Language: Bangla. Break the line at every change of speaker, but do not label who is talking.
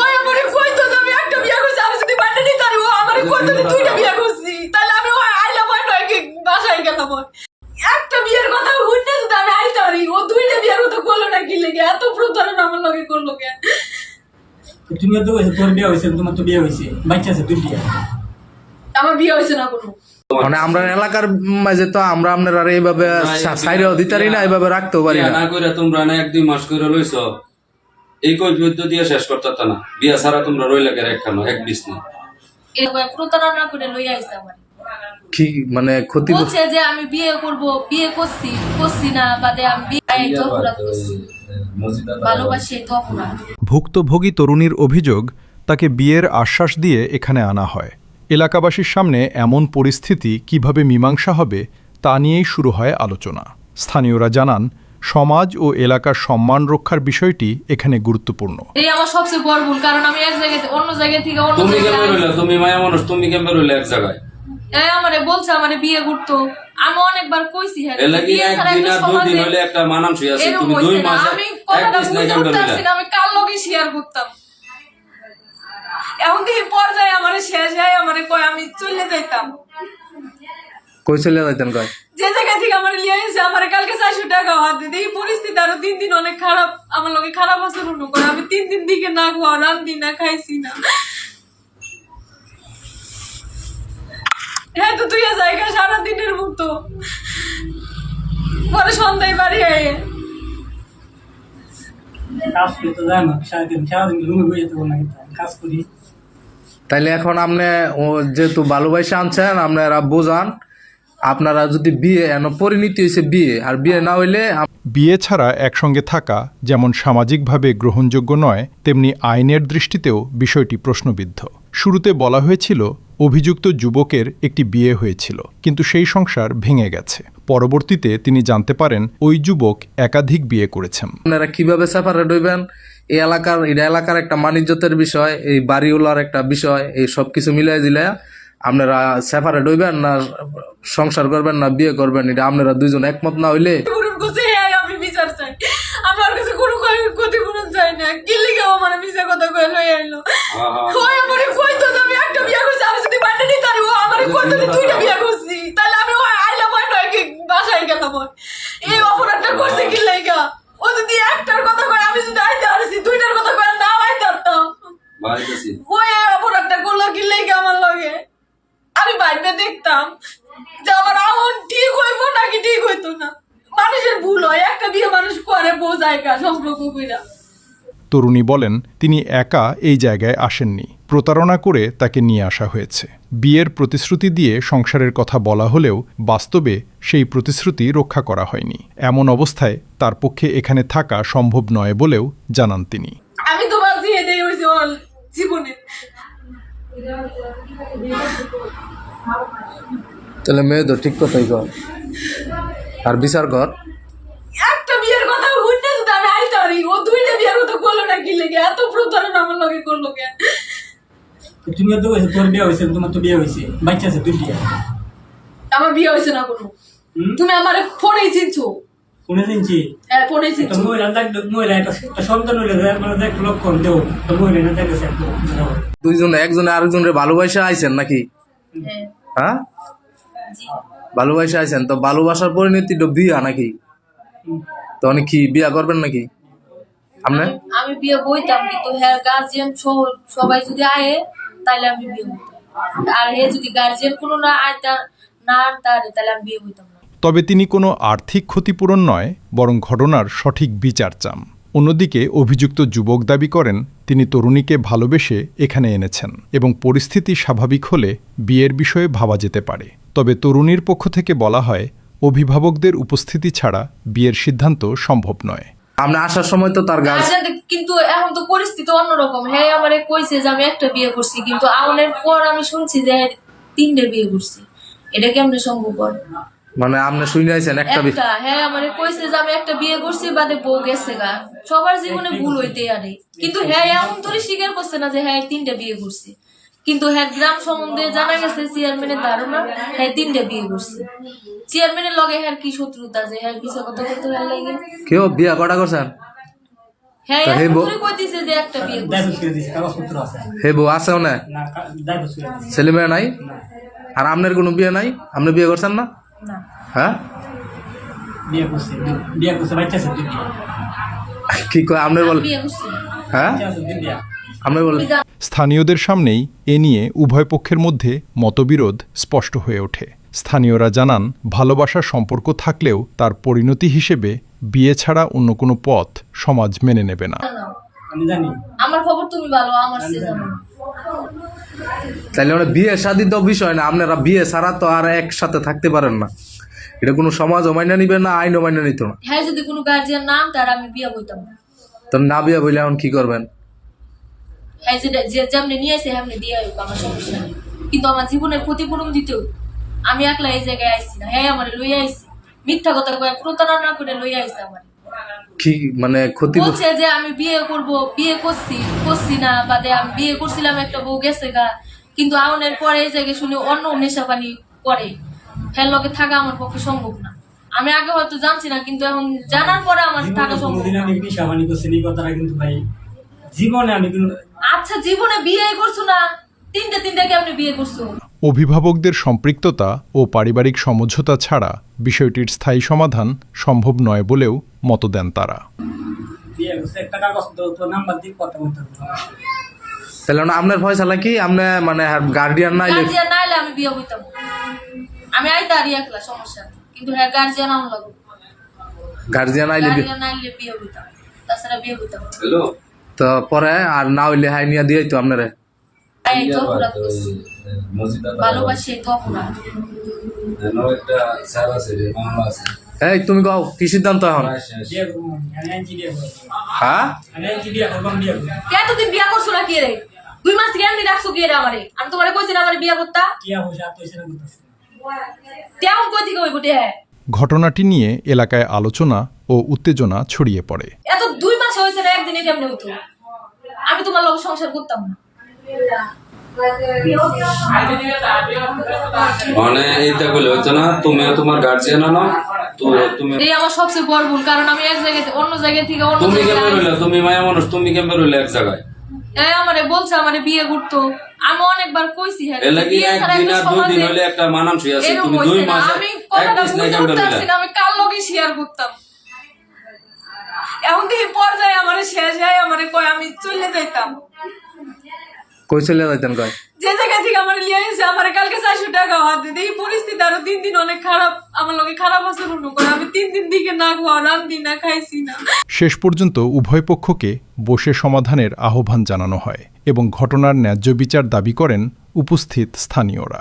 ওই আমারে কইতো যে আমি একটা বিয়ে করছি, আমি যদি বাইরে নিতে পারি, ও আমারে কইতো যে দুইটা বিয়ে করছি, তাহলে আমি ওই আইলাম হয় নয় কি বাসায় গেলাম। একটা বিয়ের কথা শুনতে যদি আমি আইতে পারি, ও দুইটা বিয়ের কথা করলো না কি লেগে? এত প্রতারণা আমার লগে করলো কেন?
তুমি তো তোর বিয়ে হয়েছে, তোমার তো বিয়ে হয়েছে, বাচ্চা আছে দুইটা।
আমার বিয়ে হয়েছে না কোনো।
মানে আমরা এলাকার মাঝে তো আমরা আপনারা এইভাবে সাইরেও দিতারি না, এইভাবে রাখতেও পারি না।
না করে তোমরা না 1-2 মাস করে লইছ, এই কৈফিয়ত দিয়ে শেষ করতে না। বিয়া ছাড়া তোমরা রইলে কে একখানো এক বিছ না।
এই প্রতারণা করে লই আইছে আমার।
কি মানে ক্ষতি
বলছে যে আমি বিয়ে করব, বিয়ে করছি না, বাদে আমি বিয়ে তো অপরাধ করছি, ভালোবাসি তো অপরাধ।
ভুক্তভোগী তরুণীর অভিযোগ, তাকে বিয়ের আশ্বাস দিয়ে এখানে আনা হয়। এলাকাবাসীর সামনে এমন পরিস্থিতি কিভাবে মীমাংসা হবে তা নিয়েই শুরু হয় আলোচনা। স্থানীয়রা জানান, সমাজ ও এলাকার সম্মান রক্ষার বিষয়টি এখানে গুরুত্বপূর্ণ।
এই আমার সবচেয়ে বড় ভুল, কারণ আমি এক জায়গা থেকে অন্য জায়গা থেকে অন্য
তুমি
জায়গায়
কেমন রইলে, তুমি মায়া মানুষ, তুমি কেমন রইলে এক জায়গায়?
এই আমারে বলছে আমারে বিয়ে করতো, আমি অনেকবার কইছি হ্যাঁ
এর লাগি একদিন আর 2 দিন হইলে একটা মানানসই আছে। তুমি 2 মাস
আমি
এক
কথাটা
বিছ না
বুঝতে
কেমন রইলে?
পারছি না, আমি কার লগে শেয়ার করতাম। এখন দেখি পর্যায়ে আমারে শেষ হয়, আমারে কয় আমি চলে যাইতাম।
কই চলে যাইতেন কয়?
যে জায়গা থেকে আমার লিয়ে এসে আমার কালকে 400 টাকা হাত দিতে, এই পরিস্থিতি আরো 3 দিন অনেক খারাপ, আমার লগে খারাপ আচরণ করে। আমি 3 দিন দিকে না খাওয়া, রান্দি না, খাইছি না। হ্যাঁ তো তুই জায়গা সারাদিনের মতো পরে সন্ধ্যায় বাড়ি আয়।
কাজ করতে যায় না, সারাদিন রুমে বসে যেতে না, কাজ করি।
তাইলে এখন আপনি যেহেতু ভালোবাসা আনছেন, আপনারা বোঝান, আপনারা যদি বিয়ে পরিণতি হয়েছে বিয়ে, আর বিয়ে না হইলে
বিয়ে ছাড়া একসঙ্গে থাকা যেমন সামাজিকভাবে গ্রহণযোগ্য নয়, তেমনি আইনের দৃষ্টিতেও বিষয়টি প্রশ্নবিদ্ধ। শুরুতে বলা হয়েছিল অভিযুক্ত যুবকের একটি বিয়ে হয়েছিল, কিন্তু সেই সংসার ভেঙে গেছে। পরবর্তীতে তিনি জানতে পারেন ওই যুবক একাধিক বিয়ে করেছেন।
আপনারা কিভাবে সেপারেট হইবেন, এই এলাকার একটা মানিজ্যতের বিষয়, এই বাড়িওয়ালার একটা বিষয়, এই সব কিছু মিলাই দিলে আপনারা সেপারেট হইবেন না সংসার করবেন না বিয়ে করবেন, এটা আপনারা দুইজন একমত না হইলে
আমি বিচার চাই, আমার কাছে কোনো ক্ষতিপূরণ চাই না। কি লিখে আমার মিশা কথা কয়ে লই আইলো? ওই আমারে কইতো যে আমি একটা বিয়ে করছি, আমি যদি বাইরে নিতে পারি, ও আমারে কইতো যে দুইটা বিয়ে করছি, তাহলে আমি ওই আইলাম হয় নয় কি বাসায় গেলাম। এই অপরাধটা করছে কি লাইগা? ও যদি একটার কথা কয়, আমি যদি আইতে পারছি, দুইটার কথা কয় না আইতে পারতাম।
বাড়িতেছি
ওই অপরাধটা করলো কি লাইগা আমার লগে? আমি বাইরে দেখতাম যে আমার আহন ঠিক হইব নাকি ঠিক হইতো না। মানুষের ভুল হয়, একটা বিয়ে মানুষ করে বোঝায় কা সম্পর্ক কইরা।
তরুণী বলেন, তিনি একা এই জায়গায় আসেননি, প্রতারণা করে তাকে নিয়ে আসা হয়েছে। বিয়ের প্রতিশ্রুতি দিয়ে সংসারের কথা বলা হলেও বাস্তবে সেই প্রতিশ্রুতি রক্ষা করা হয়নি। এমন অবস্থায় তার পক্ষে এখানে থাকা সম্ভব নয় বলেও জানান তিনি।
আমি তো ভাবছি এটাই হয়েছে ওর জীবনে।
তাহলে মেয়ে তো ঠিক কথাই কর, আর বিচার কর।
একটা বিয়ের কথা শুনতে যদি আমি আইতে পারি, ও দুইটা বিয়ের কথা করলো না কি লেগে? এত প্রতারণা আমার লগে করলো কেন?
তুমি তো তোর বিয়ে হয়েছে, তোমার তো বিয়ে হয়েছে, বাচ্চা আছে দুইটা।
আমার বিয়ে হয়েছে না কোনো। তুমি আমার ফোনেই চিনছো?
ফোনে চিনছি।
হ্যাঁ ফোনেই চিনছো।
মহিলা মহিলা একটা সন্তান হইলে দেখ লক্ষণ দেও, তো মহিলা দেখেছে
দুইজন একজনে আরেকজনের ভালোবাসা আইছেন নাকি? হ্যাঁ ভালোবাসা আইছেন, তো ভালোবাসার পরিণতি তো বিয়া নাকি? তো অনেক কি বিয়া করবেন নাকি আপনি?
আমি বিয়ে বইতাম, কিন্তু হ্যাঁ গার্জিয়ান সবাই যদি আয়ে তাহলে আমি বিয়ে বইতাম, আর হে যদি গার্জিয়ান কোনো না আইতা না আনতারে তাহলে আমি বিয়ে বইতাম না।
তবে তিনি কোনো আর্থিক ক্ষতিপূরণ নয়, বরং ঘটনার সঠিক বিচার চান। অন্যদিকে অভিযুক্ত যুবক দাবি করেন, তিনি তরুণীকে ভালোবেসে এখানে এনেছেন এবং পরিস্থিতি স্বাভাবিক হলে বিয়ের বিষয়ে ভাবা যেতে পারে। তবে তরুণীর পক্ষ থেকে বলা হয়, অভিভাবকদের উপস্থিতি ছাড়া বিয়ের সিদ্ধান্ত সম্ভব নয়।
আপনি আসার সময় তো তার গার্জিয়ান,
কিন্তু এখন তো পরিস্থিতি অন্যরকম। হ্যাঁ আমারে কইছে যে আমি একটা বিয়ে করছি, কিন্তু আউনের পর আমি শুনছি যে 3টে বিয়ে করছি। এটা কেমনে সম্ভব?
মানে আপনি শুনে আইছেন একটা
একটা, হ্যাঁ আমারে কইছে যে আমি একটা বিয়ে করছি, বাদে বউ গেছে গা। সবার জীবনে ভুল হইতে আরে, কিন্তু হ্যাঁ এমন তোরে স্বীকার করছে না যে হ্যাঁ 3টে বিয়ে করছি। কিন্তু হ্যাঁ গ্রাম সম্বন্ধে জানা গেছে চেয়ারম্যানের ধারণা হ্যাঁ 3টে বিয়ে করছে। চেয়ারম্যানের লগে হ্যাঁ কি শত্রুতা যে হ্যাঁ পিছা কথা বলতে ভালো লাগে?
কেউ বিয়া কটা করছেন?
হ্যাঁ
তা হে
এখন
বউ-
করে কইতেছে যে একটা বিয়ে করছে।
দায়িত্ব ছেড়ে দিয়েছে, কাগজপত্র আছে।
হে বউ আছেও না,
না, দায়িত্ব ছেড়ে দিয়েছে।
ছেলে মেয়ে নাই,
না,
আর আপনার কোনো বিয়ে নাই, আপনি বিয়ে করছেন না?
না
হ্যাঁ,
বিয়ে করছে, বাচ্চা আছে দুইটা।
কি কয় আপনি বল?
বিয়ে করছি
হ্যাঁ,
বাচ্চা আছে দুইটা।
আপনি বলেন।
স্থানীয়দের সামনেই এ নিয়ে উভয় পক্ষের মধ্যে মতবিরোধ স্পষ্ট হয়ে ওঠে। স্থানীয়রা জানান, ভালোবাসার সম্পর্ক থাকলেও তার পরিণতি হিসেবে বিয়ে ছাড়া অন্য কোনো পথ সমাজ মেনে নেবে না।
না,
আমি জানি।
আমার খবর তুমি ভালো, আমার সে জানো না।
তাইলে মানে বিয়ে শাদী তো বিষয় না, আপনারা বিয়ে ছাড়া তো আর একসাথে থাকতে পারেন না। এটা কোনো সমাজও মাইনা নিবে না, আইনও মাইনা নিত না।
হ্যাঁ যদি কোনো গার্জিয়ান নাম তার আমি বিয়ে বইতাম না।
তো না বিয়ে বইলে এখন কি করবেন?
হ্যাঁ যে যেমনি নিয়ে আসে হেমনি দিয়ে হোক, আমার সমস্যা নেই, কিন্তু আমার জীবনের ক্ষতিপূরণ দিতে হোক। আমি একলা এই জায়গায় আইছি না, হ্যাঁ আমার লইয়া আইছি, মিথ্যা কথা কয়ে প্রতারণা করে লইয়া আইছি। আমার
কি মানে ক্ষতি?
বলছে যে আমি বিয়ে করব, বিয়ে করছি না, বাদে আমি বিয়ে করছিলাম, একটা বউ গেছে গা, কিন্তু আউনের পরে এই জায়গায় শুনে অন্য নেশা পানি করে, হ্যাঁ লগে থাকা আমার পক্ষে সম্ভব না। আমি আগে হয়তো জানছি না, কিন্তু এখন জানার পরে আমার থাকা
জীবনে
সম্ভব
কোনোদিন
না।
আমি নিশাবানি করছি এই কথাটা কিন্তু ভাই জীবনে আমি কোনো
আচ্ছা জীবনে বিয়ে করছো না, তিনটে কেমনি বিয়ে করছো?
অভিভাবকদের সম্পৃক্ততা ও পারিবারিক সমঝোতা ছাড়া বিষয়টির স্থায়ী সমাধান সম্ভব নয় বলেও মত দেন তারা।
বিয়ে করছে, একটা কাগজপত্র তো নাম্বার দিয়ে কথা বলতে হবে।
তাহলে মানে আপনার ফয়সালা কি? আপনি মানে গার্ডিয়ান না আইলে?
গার্জিয়ান না এলে আমি বিয়ে হইতাম না। আমি আইতে আর একলা সমস্যা নেই, কিন্তু হ্যাঁ গার্জিয়ান আমার লাগবে।
গার্জিয়ান আইলে
গার্জিয়ান না আইলে বিয়ে হইতাম, তাছাড়া বিয়ে হইতাম না।
হ্যালো
তো পরে আর না হইলে হাই নিয়ে দিয়ে তো আপনারে।
এই তো অপরাধ করছি, ভালোবাসি এই তো অপরাধ।
একটা স্যার আছে রে, মামলা আছে।
এই তুমি কও কি সিদ্ধান্ত এখন?
বিয়ে করবো আমি আনছি বিয়ে করবো।
হ্যাঁ,
আমি আনছি বিয়ে করবো, আমি বিয়ে করবো।
কে এতদিন বিয়ে করছো না কি রে? 2 মাস থেকে এমনি রাখছো কি রে আমারে? আমি তোমারে কইছি না আমারে বিয়ে করতা?
কি হয়েছে আর তো এসে করতেছে।
তেমন কই থেকে হইব তে?
ঘটনাটি নিয়ে এলাকায় আলোচনা ও উত্তেজনা ছড়িয়ে পড়ে।
এত 2 মাস হইছে না, একদিনে কেমনে হইতো? আমি তোমার লগে সংসার করতাম না।
মানে এইটা বলে হইতো না, তুমিও তোমার গার্জিয়ান আনো, তো তুমি
এই আমার সবচেয়ে বড় ভুল, কারণ আমি এক জায়গা থেকে অন্য জায়গা থেকে অন্য
তুমি কেমন
জায়গায়
রইলে? তুমি মায়া মানুষ, তুমি কেমন রইলে এক জায়গায়?
এই আমারে বলছে আমারে বিয়ে করতো, আমি অনেকবার কইছি হ্যাঁ
এর লাগি
বিয়ে ছাড়া
একদিন
একটা
আর 2 দিন
সমাজে
হইলে একটা মানানসই আছে।
এরকম
তুমি 2
হইছে না।
মাস
আমি
এক
কথাটা
দিন
বুঝতে
কেমন
পারছি
রইলে?
না, আমি কার লগে শেয়ার করতাম। এখন দেখি পর্যায়ে আমারে শেষ হয়, আমারে কয় আমি চলে যাইতাম।
কই চলে যাইতেন কয়?
যে জায়গা থেকে আমার লিয়ে এসে আমার কালকে 400 টাকা হাতে দিই, এই পরিস্থিতি আরো 3 দিন অনেক খারাপ, আমার লগে খারাপ আচরণ করে। আমি 3 দিন দিকে না খাওয়া, রান্দি না, খাইছি না।
শেষ পর্যন্ত উভয় পক্ষকে বসে সমাধানের আহ্বান জানানো হয় এবং ঘটনার ন্যায্য বিচার দাবি করেন উপস্থিত স্থানীয়রা।